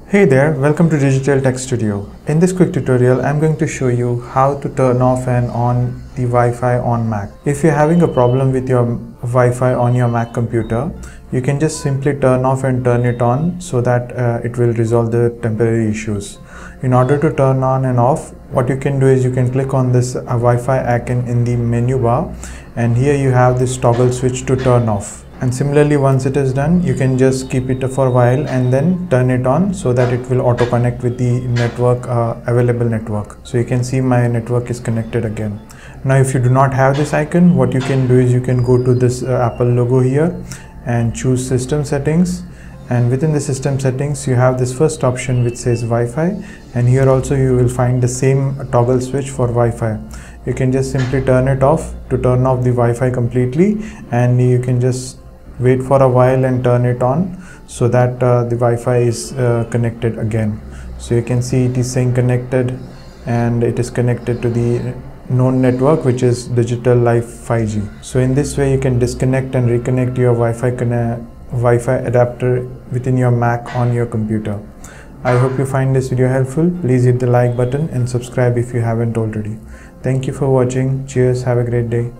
Hey there, welcome to Digital Tech Studio. In this quick tutorial, I'm going to show you how to turn off and on the Wi-Fi on Mac. If you're having a problem with your Wi-Fi on your Mac computer, you can just simply turn off and turn it on so that it will resolve the temporary issues. In order to turn on and off, what you can do is you can click on this Wi-Fi icon in the menu bar, and here you have this toggle switch to turn off. And similarly, once it is done, you can just keep it for a while and then turn it on so that it will auto connect with the network, available network. So you can see my network is connected again. Now if you do not have this icon, what you can do is you can go to this Apple logo here and choose system settings, and within the system settings you have this first option which says Wi-Fi, and here also you will find the same toggle switch for Wi-Fi. You can just simply turn it off to turn off the Wi-Fi completely, and you can just wait for a while and turn it on so that the Wi-Fi is connected again. So you can see it is saying connected, and it is connected to the known network, which is Digital Life 5G. So in this way you can disconnect and reconnect your Wi-Fi adapter within your Mac on your computer. I hope you find this video helpful. Please hit the like button and subscribe if you haven't already. Thank you for watching. Cheers. Have a great day.